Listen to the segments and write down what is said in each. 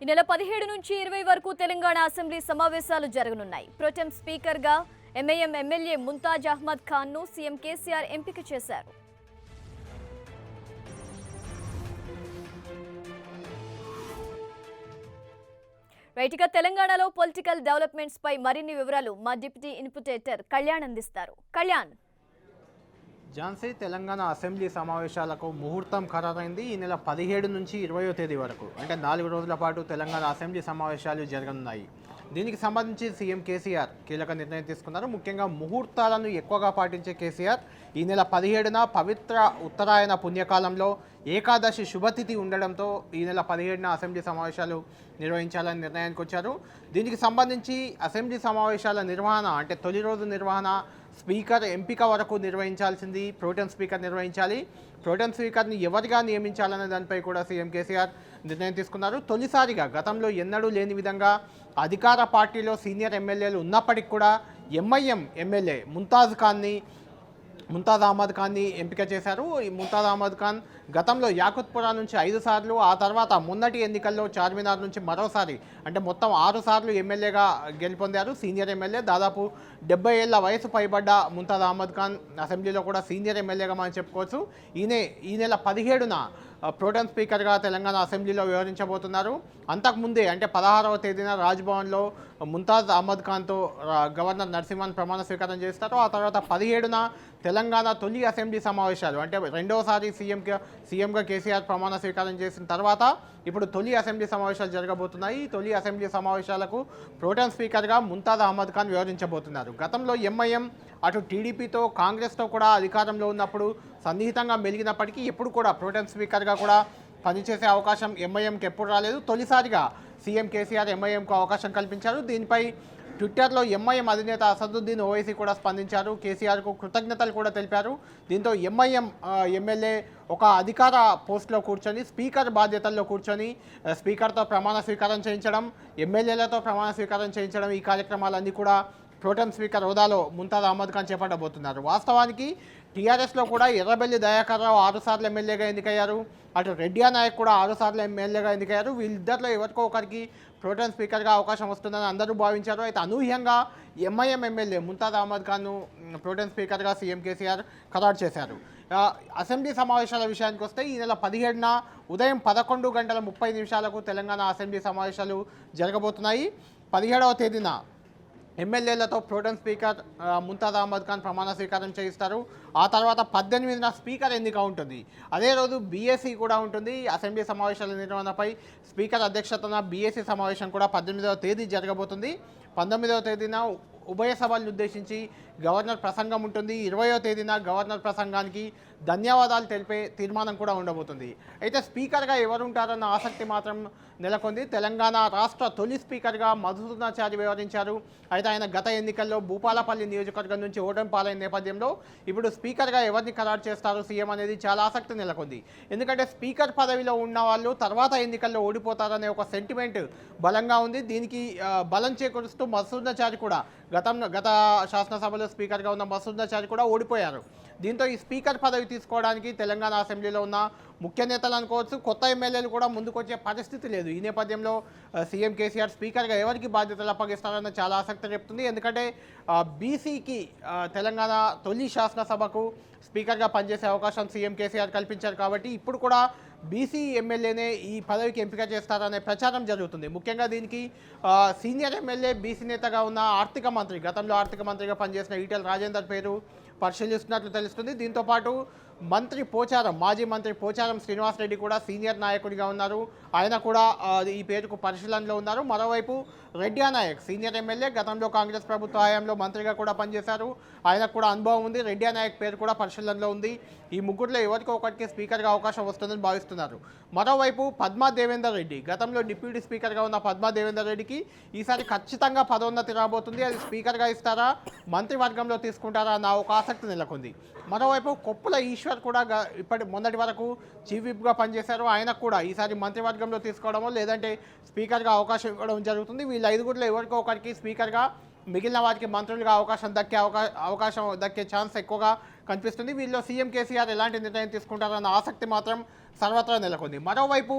నెల 17 నుంచి 20 వరకు తెలంగాణ అసెంబ్లీ సమావేశాలు జరగనున్నాయి. ప్రోటెం స్పీకర్గా ఎంఐఎం ఎమ్మెల్యే ముంతాజ్ అహ్మద్ ఖాన్ను సీఎం కేసీఆర్ ఎంపిక చేశారు. రైట్గా తెలంగాణలో పొలిటికల్ డెవలప్మెంట్స్ పై మరిన్ని వివరాలు మా డిప్యూటీ ఇన్పుటేటర్ కళ్యాణ్ అందిస్తారు. కళ్యాణ్, ఝాన్సీ, తెలంగాణ అసెంబ్లీ సమావేశాలకు ముహూర్తం ఖరారైంది. ఈ నెల 17 నుంచి 20వ తేదీ వరకు, అంటే 4 రోజుల పాటు తెలంగాణ అసెంబ్లీ సమావేశాలు జరగనున్నాయి. దీనికి సంబంధించి సీఎం కేసీఆర్ కీలక నిర్ణయం తీసుకున్నారు. ముఖ్యంగా ముహూర్తాలను ఎక్కువగా పాటించే కేసీఆర్ ఈ నెల 17న పవిత్ర ఉత్తరాయణ పుణ్యకాలంలో ఏకాదశి శుభతిథి ఉండడంతో ఈ నెల 17న అసెంబ్లీ సమావేశాలు నిర్వహించాలని నిర్ణయానికి వచ్చారు. దీనికి సంబంధించి అసెంబ్లీ సమావేశాల నిర్వహణ, అంటే తొలి రోజు నిర్వహణ స్పీకర్ ఎంపిక వరకు నిర్వహించాల్సింది ప్రోటెం స్పీకర్ నిర్వహించాలి. ప్రోటెం స్పీకర్ని ఎవరిగా నియమించాలనే దానిపై కూడా సీఎం కేసీఆర్ నిర్ణయం తీసుకున్నారు. తొలిసారిగా గతంలో ఎన్నడూ లేని విధంగా అధికార పార్టీలో సీనియర్ ఎమ్మెల్యేలు ఉన్నప్పటికీ కూడా ఎంఐఎం ఎమ్మెల్యే ముంతాజ్ అహ్మద్ ఖాన్ని ఎంపిక చేశారు. ఈ ముంతాజ్ అహ్మద్ ఖాన్ గతంలో యాకుత్పురా నుంచి 5 సార్లు, ఆ తర్వాత మొన్నటి ఎన్నికల్లో చార్మినార్ నుంచి మరోసారి, అంటే మొత్తం 6 సార్లు ఎమ్మెల్యేగా గెలుపొందారు. సీనియర్ ఎమ్మెల్యే, దాదాపు 70 ఏళ్ల వయసు పైబడ్డ ముంతాజ్ అహ్మద్ ఖాన్ అసెంబ్లీలో కూడా సీనియర్ ఎమ్మెల్యేగా మనం చెప్పుకోవచ్చు. ఈ నెల 17న ప్రోటెం స్పీకర్గా తెలంగాణ అసెంబ్లీలో వ్యవహరించబోతున్నారు. అంతకుముందే, అంటే 16వ తేదీన రాజ్భవన్లో ముంతాజ్ అహ్మద్ ఖాన్తో గవర్నర్ నరసింహన్ ప్రమాణ స్వీకారం చేస్తారు. ఆ తర్వాత 17న తెలంగాణ తొలి అసెంబ్లీ సమావేశాలు, అంటే రెండవసారి సీఎంగా కేసీఆర్ ప్రమాణ స్వీకారం చేసిన తర్వాత ఇప్పుడు తొలి అసెంబ్లీ సమావేశాలు జరగబోతున్నాయి. తొలి అసెంబ్లీ సమావేశాలకు ప్రోటెం స్పీకర్గా ముంతాజ్ అహ్మద్ ఖాన్ వ్యవహరించబోతున్నారు. గతంలో ఎంఐఎం అటు టీడీపీతో కాంగ్రెస్తో కూడా అధికారంలో ఉన్నప్పుడు సన్నిహితంగా మెలిగినప్పటికీ ఎప్పుడు కూడా ప్రోటెం స్పీకర్గా కూడా పనిచేసే అవకాశం ఎంఐఎంకి ఎప్పుడు రాలేదు. తొలిసారిగా సీఎం కేసీఆర్ ఎంఐఎంకు అవకాశం కల్పించారు. దీనిపై ట్విట్టర్లో ఎంఐఎం అధినేత అసదుద్దీన్ ఓవైసీ కూడా స్పందించారు. కేసీఆర్కు కృతజ్ఞతలు కూడా తెలిపారు. దీంతో ఎంఐఎం ఎమ్మెల్యే ఒక అధికార పోస్టులో కూర్చొని, స్పీకర్ బాధ్యతల్లో కూర్చొని స్పీకర్తో ప్రమాణ స్వీకారం చేయించడం, ఎమ్మెల్యేలతో ప్రమాణ స్వీకారం చేయించడం, ఈ కార్యక్రమాలన్నీ కూడా ప్రోటెం స్పీకర్ హోదాలో ముంతాజ్ అహ్మద్ ఖాన్ చేపట్టబోతున్నారు. వాస్తవానికి టీఆర్ఎస్లో కూడా ఎర్రబెల్లి దయాకర్ రావు 6 సార్లు ఎమ్మెల్యేగా ఎన్నికయ్యారు. అటు రెడ్డియా నాయక్ కూడా 6 సార్లు ఎమ్మెల్యేగా ఎన్నికయ్యారు. వీళ్ళిద్దరిలో ఎవరికో ఒకరికి ప్రోటెం స్పీకర్గా అవకాశం వస్తుందని అందరూ భావించారు. అయితే అనూహ్యంగా ఎంఐఎం ఎమ్మెల్యే ముంతాజ్ అహ్మద్ ఖాన్ను ప్రోటెం స్పీకర్గా సీఎం కేసీఆర్ ఖరారు చేశారు. అసెంబ్లీ సమావేశాల విషయానికి వస్తే ఈ నెల 17న ఉదయం 11:30 తెలంగాణ అసెంబ్లీ సమావేశాలు జరగబోతున్నాయి. 17వ తేదీన ఎమ్మెల్యేలతో ప్రోటెం స్పీకర్ ముంతాజ్ అహ్మద్ ఖాన్ ప్రమాణ స్వీకారం చేయిస్తారు. ఆ తర్వాత 18న స్పీకర్ ఎన్నిక ఉంటుంది. అదే రోజు బీఏసీ కూడా ఉంటుంది. అసెంబ్లీ సమావేశాల నిర్వహణపై స్పీకర్ అధ్యక్షతన బీఏసీ సమావేశం కూడా 18వ తేదీ జరగబోతుంది. 19వ తేదీన ఉభయ సభలను ఉద్దేశించి గవర్నర్ ప్రసంగం ఉంటుంది. 20వ తేదీన గవర్నర్ ప్రసంగానికి ధన్యవాదాలు తెలిపే తీర్మానం కూడా ఉండబోతుంది. అయితే స్పీకర్గా ఎవరు ఉంటారన్న ఆసక్తి మాత్రం నెలకొంది. తెలంగాణ రాష్ట్ర తొలి స్పీకర్గా మధుసూదనాచారి వ్యవహరించారు. అయితే ఆయన గత ఎన్నికల్లో భూపాలపల్లి నియోజకవర్గం నుంచి ఓటమి పాలైన నేపథ్యంలో ఇప్పుడు స్పీకర్గా ఎవరిని ఖరారు చేస్తారు సీఎం అనేది చాలా ఆసక్తి నెలకొంది. ఎందుకంటే స్పీకర్ పదవిలో ఉన్న వాళ్ళు తర్వాత ఎన్నికల్లో ఓడిపోతారనే ఒక సెంటిమెంట్ బలంగా ఉంది. దీనికి బలం చేకూరుస్తూ మధుసూదనాచారి కూడా గత శాసనసభలో స్పీకర్గా ఉన్న మధుసూదనాచారి కూడా ఓడిపోయారు. దీంతో ఈ స్పీకర్ పదవి తీసుకోవడానికి తెలంగాణ అసెంబ్లీలో ఉన్న ముఖ్య నేతలు అనుకోవచ్చు, కొత్త ఎమ్మెల్యేలు కూడా ముందుకొచ్చే పరిస్థితి లేదు. ఈ నేపథ్యంలో సీఎం కేసీఆర్ స్పీకర్గా ఎవరికి బాధ్యతలు అప్పగిస్తారన్న చాలా ఆసక్తి చెప్తుంది. ఎందుకంటే బీసీకి తెలంగాణ తొలి శాసనసభకు స్పీకర్గా పనిచేసే అవకాశం సీఎం కేసీఆర్ కల్పించారు. కాబట్టి ఇప్పుడు కూడా బీసీ ఎమ్మెల్యేనే ఈ పదవికి ఎంపిక చేస్తారనే ప్రచారం జరుగుతుంది. ముఖ్యంగా దీనికి సీనియర్ ఎమ్మెల్యే బీసీ నేతగా ఉన్న ఆర్థిక మంత్రి, గతంలో ఆర్థిక మంత్రిగా పనిచేసిన ఈటెల రాజేందర్ పేరు పరిశీలిస్తున్నట్లు తెలుస్తుంది. దీంతోపాటు మాజీ మంత్రి పోచారం శ్రీనివాసరెడ్డి కూడా సీనియర్ నాయకుడిగా ఉన్నారు. ఆయన కూడా ఈ పేరుకు పరిశీలనలో ఉన్నారు. మరోవైపు రెడ్డియా నాయక్ సీనియర్ ఎమ్మెల్యే, గతంలో కాంగ్రెస్ ప్రభుత్వ హయాంలో మంత్రిగా కూడా పనిచేశారు. ఆయనకు కూడా అనుభవం ఉంది. రెడ్డియా నాయక్ పేరు కూడా పరిశీలనలో ఉంది. ఈ ముగ్గురులో ఎవరికో ఒకరికి స్పీకర్గా అవకాశం వస్తుందని భావిస్తున్నారు. మరోవైపు పద్మా దేవేందర్ రెడ్డి, గతంలో డిప్యూటీ స్పీకర్గా ఉన్న పద్మా దేవేందర్ రెడ్డికి ఈసారి ఖచ్చితంగా పదోన్నతి రాబోతుంది. అది స్పీకర్గా ఇస్తారా, మంత్రివర్గంలో తీసుకుంటారా అన్న ఒక ఆసక్తి నెలకొంది. మరోవైపు కొప్పుల ఈశ్వర్ కూడా మొన్నటి వరకు చీఫ్ విప్గా పనిచేశారు. ఆయనకు కూడా ఈసారి మంత్రివర్గంలో తీసుకోవడమో లేదంటే స్పీకర్గా అవకాశం ఇవ్వడం జరుగుతుంది. వీళ్ళ 5గురిలో ఎవరికో ఒకరికి స్పీకర్గా, మిగిలిన వారికి మంత్రులుగా అవకాశం దక్కే ఛాన్స్ ఎక్కువగా కనిపిస్తుంది. వీళ్ళలో సీఎం కేసీఆర్ ఎలాంటి నిర్ణయం తీసుకుంటారన్న ఆసక్తి మాత్రం సర్వత్రా నెలకొంది. మరోవైపు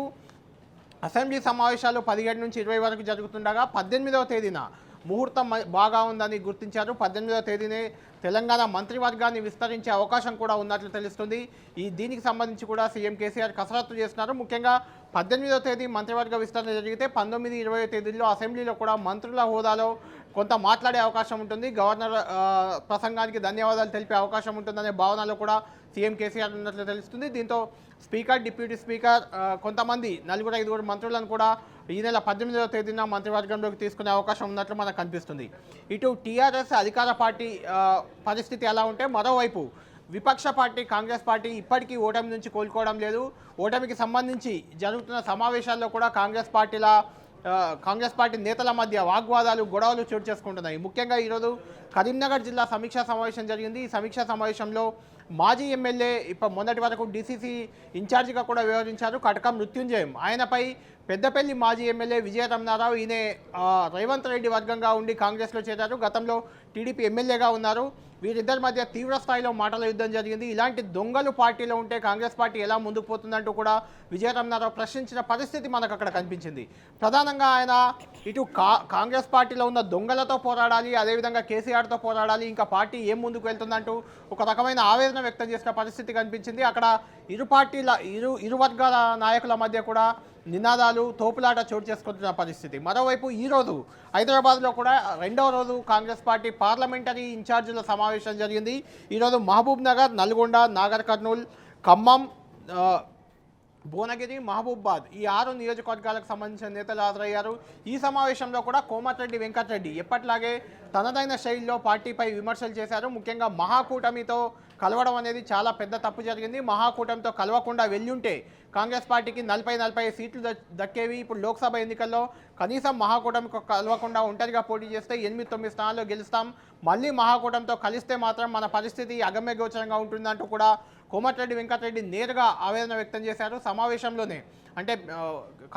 అసెంబ్లీ సమావేశాలు 17 నుంచి 20 వరకు జరుగుతుండగా 18వ తేదీన ముహూర్తం బాగా ఉందని గుర్తించారు. 18వ తేదీనే తెలంగాణ మంత్రివర్గాన్ని విస్తరించే అవకాశం కూడా ఉన్నట్లు తెలుస్తుంది. దీనికి సంబంధించి కూడా సీఎం కేసీఆర్ కసరత్తు చేస్తున్నారు. ముఖ్యంగా 18వ తేదీ మంత్రివర్గ విస్తరణ జరిగితే 19, 20 తేదీల్లో అసెంబ్లీలో కూడా మంత్రుల హోదాలో కొంత మాట్లాడే అవకాశం ఉంటుంది. గవర్నర్ ప్రసంగానికి ధన్యవాదాలు తెలిపే అవకాశం ఉంటుందనే భావనలో కూడా సీఎం కేసీఆర్ ఉన్నట్లు తెలుస్తుంది. దీంతో స్పీకర్, డిప్యూటీ స్పీకర్, కొంతమంది 4-5 మంత్రులను కూడా ఈ నెల 18వ తేదీన మంత్రివర్గంలోకి తీసుకునే అవకాశం ఉన్నట్లు మనకు కనిపిస్తుంది. ఇటు టీఆర్ఎస్ అధికార పార్టీ పరిస్థితి ఎలా ఉంటే, మరోవైపు విపక్ష పార్టీ కాంగ్రెస్ పార్టీ ఇప్పటికీ ఓటమి నుంచి కోలుకోవడం లేదు. ఓటమికి సంబంధించి జరుగుతున్న సమావేశాల్లో కూడా కాంగ్రెస్ పార్టీ నేతల మధ్య వాగ్వాదాలు, గొడవలు చోటు చేసుకుంటున్నాయి. ముఖ్యంగా ఈరోజు కరీంనగర్ జిల్లా సమీక్షా సమావేశం జరిగింది. ఈ సమీక్షా సమావేశంలో మాజీ ఎమ్మెల్యే మొన్నటి వరకు డీసీసీ ఇన్ఛార్జిగా కూడా వ్యవహరించారు కటకం మృత్యుంజయం. ఆయనపై పెద్దపల్లి మాజీ ఎమ్మెల్యే విజయ రమణారావు, ఈయన రేవంత్ రెడ్డి వర్గంగా ఉండి కాంగ్రెస్లో చేరారు. గతంలో టీడీపీ ఎమ్మెల్యేగా ఉన్నారు. వీరిద్దరి మధ్య తీవ్ర స్థాయిలో మాటల యుద్ధం జరిగింది. ఇలాంటి దొంగలు పార్టీలో ఉంటే కాంగ్రెస్ పార్టీ ఎలా ముందుకు పోతుందంటూ కూడా విజయ రమణారావు ప్రశ్నించిన పరిస్థితి మనకు అక్కడ కనిపించింది. ప్రధానంగా ఆయన ఇటు కాంగ్రెస్ పార్టీలో ఉన్న దొంగలతో పోరాడాలి, అదేవిధంగా కేసీఆర్తో పోరాడాలి, ఇంకా పార్టీ ఏం ముందుకు వెళ్తుందంటూ ఒక రకమైన ఆవేదన వ్యక్తం చేసిన పరిస్థితి కనిపించింది. అక్కడ ఇరు వర్గాల నాయకుల మధ్య కూడా నినాదాలు, తోపులాట చోటు చేసుకుంటున్న పరిస్థితి. మరోవైపు ఈరోజు హైదరాబాద్లో కూడా 2వ రోజు కాంగ్రెస్ పార్టీ పార్లమెంటరీ ఇన్ఛార్జీల సమావేశం జరిగింది. ఈరోజు మహబూబ్ నగర్, నల్గొండ, నాగర్ కర్నూల్, ఖమ్మం, భువనగిరి, మహబూబాబాద్ ఈ 6 నియోజకవర్గాలకు సంబంధించిన నేతలు హాజరయ్యారు. ఈ సమావేశంలో కూడా కోమటిరెడ్డి వెంకటరెడ్డి ఎప్పట్లాగే తనదైన శైలిలో పార్టీపై విమర్శలు చేశారు. ముఖ్యంగా మహాకూటమితో కలవడం అనేది చాలా పెద్ద తప్పు జరిగింది. మహాకూటమితో కలవకుండా వెళ్ళుంటే కాంగ్రెస్ పార్టీకి 40-45 సీట్లు దక్కేవి. ఇప్పుడు లోక్సభ ఎన్నికల్లో కనీసం మహాకూటమికి కలవకుండా ఒంటరిగా పోటీ చేస్తే 8-9 స్థానాల్లో గెలుస్తాం. మళ్ళీ మహాకూటమితో కలిస్తే మాత్రం మన పరిస్థితి అగమ్యగోచరంగా ఉంటుందంటూ కూడా కోమటిరెడ్డి వెంకటరెడ్డి నేరుగా ఆవేదన వ్యక్తం చేశారు. సమావేశంలోనే అంటే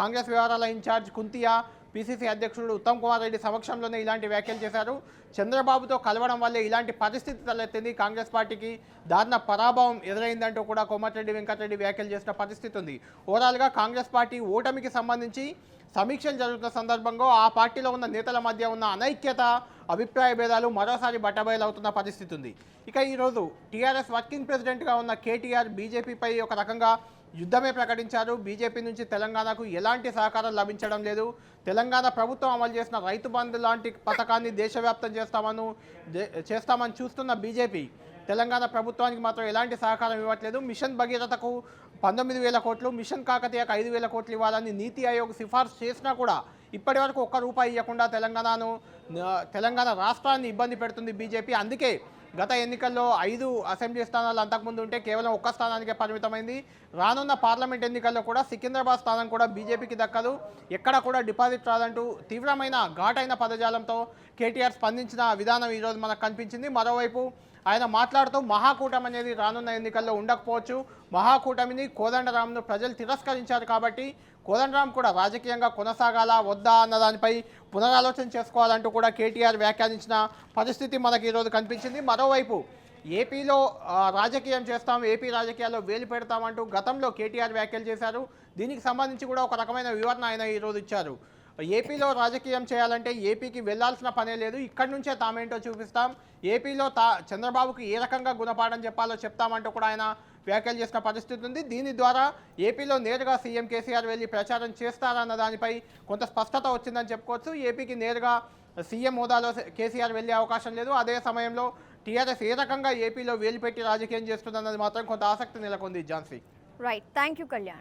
కాంగ్రెస్ వ్యవహారాల ఇన్ఛార్జ్ కుంతియా, పీసీసీ అధ్యక్షుడు ఉత్తమ్ కుమార్ రెడ్డి సమక్షంలోనే ఇలాంటి వ్యాఖ్యలు చేశారు. చంద్రబాబుతో కలవడం వల్లే ఇలాంటి పరిస్థితి తలెత్తింది, కాంగ్రెస్ పార్టీకి దారుణ పరాభవం ఎదురైందంటూ కూడా కోమటిరెడ్డి వెంకటరెడ్డి వ్యాఖ్యలు చేసిన పరిస్థితి ఉంది. ఓవరాల్గా కాంగ్రెస్ పార్టీ ఓటమికి సంబంధించి సమీక్షలు జరుగుతున్న సందర్భంగా ఆ పార్టీలో ఉన్న నేతల మధ్య ఉన్న అనైక్యత, అభిప్రాయ భేదాలు మరోసారి బట్టబయలవుతున్న పరిస్థితి ఉంది. ఇక ఈరోజు టీఆర్ఎస్ వర్కింగ్ ప్రెసిడెంట్గా ఉన్న కేటీఆర్ బీజేపీపై ఒక రకంగా యుద్ధమే ప్రకటించారు. బీజేపీ నుంచి తెలంగాణకు ఎలాంటి సహకారం లభించడం లేదు. తెలంగాణ ప్రభుత్వం అమలు చేసిన రైతు బంధు లాంటి పథకాన్ని దేశవ్యాప్తం చేస్తామని చూస్తున్న బీజేపీ తెలంగాణ ప్రభుత్వానికి మాత్రం ఎలాంటి సహకారం ఇవ్వట్లేదు. మిషన్ భగీరథకు 19,000 కోట్లు, మిషన్ కాకతీయకు 5,000 కోట్లు ఇవ్వాలని నీతి ఆయోగ్ సిఫార్సు చేసినా కూడా ఇప్పటి వరకు ₹1 ఇవ్వకుండా తెలంగాణ రాష్ట్రాన్ని ఇబ్బంది పెడుతుంది బీజేపీ. అందుకే గత ఎన్నికల్లో 5 అసెంబ్లీ స్థానాలు అంతకుముందు ఉంటే కేవలం 1 స్థానానికే పరిమితమైంది. రానున్న పార్లమెంట్ ఎన్నికల్లో కూడా సికింద్రాబాద్ స్థానం కూడా బీజేపీకి దక్కదు, ఎక్కడ కూడా డిపాజిట్ రాదంటూ తీవ్రమైన ఘాటైన పదజాలంతో కేటీఆర్ స్పందించిన విధానం ఈరోజు మనకు కనిపించింది. మరోవైపు ఆయన మాట్లాడుతూ మహాకూటమి అనేది రానున్న ఎన్నికల్లో ఉండకపోవచ్చు, మహాకూటమిని, కోదండరాంను ప్రజలు తిరస్కరించారు కాబట్టి కోదండరాం కూడా రాజకీయంగా కొనసాగాలా వద్దా అన్న దానిపై పునరాలోచన చేసుకోవాలంటూ కూడా కేటీఆర్ వ్యాఖ్యానించిన పరిస్థితి మనకి ఈరోజు కనిపించింది. మరోవైపు ఏపీలో రాజకీయం చేస్తాం, ఏపీ రాజకీయాల్లో వేలు పెడతామంటూ గతంలో కేటీఆర్ వ్యాఖ్యలు చేశారు. దీనికి సంబంధించి కూడా ఒక రకమైన వివరణ ఆయన ఈరోజు ఇచ్చారు. ఏపీలో రాజకీయం చేయాలంటే ఏపీకి వెళ్లాల్సిన పనే లేదు, ఇక్కడి నుంచే తామేంటో చూపిస్తాం, ఏపీలో చంద్రబాబుకి ఏ రకంగా గుణపాఠం చెప్పాలో చెప్తామంటూ కూడా ఆయన వ్యాఖ్యలు చేసిన పరిస్థితి ఉంది. దీని ద్వారా ఏపీలో నేరుగా సీఎం కేసీఆర్ వెళ్ళి ప్రచారం చేస్తారన్న దానిపై కొంత స్పష్టత వచ్చిందని చెప్పుకోవచ్చు. ఏపీకి నేరుగా సీఎం హోదాలో కేసీఆర్ వెళ్ళే అవకాశం లేదు. అదే సమయంలో టీఆర్ఎస్ ఏ రకంగా ఏపీలో వేలు పెట్టి రాజకీయం చేస్తుందన్నది మాత్రం కొంత ఆసక్తి నెలకొంది. Jhansi. Right, thank you Kalyan.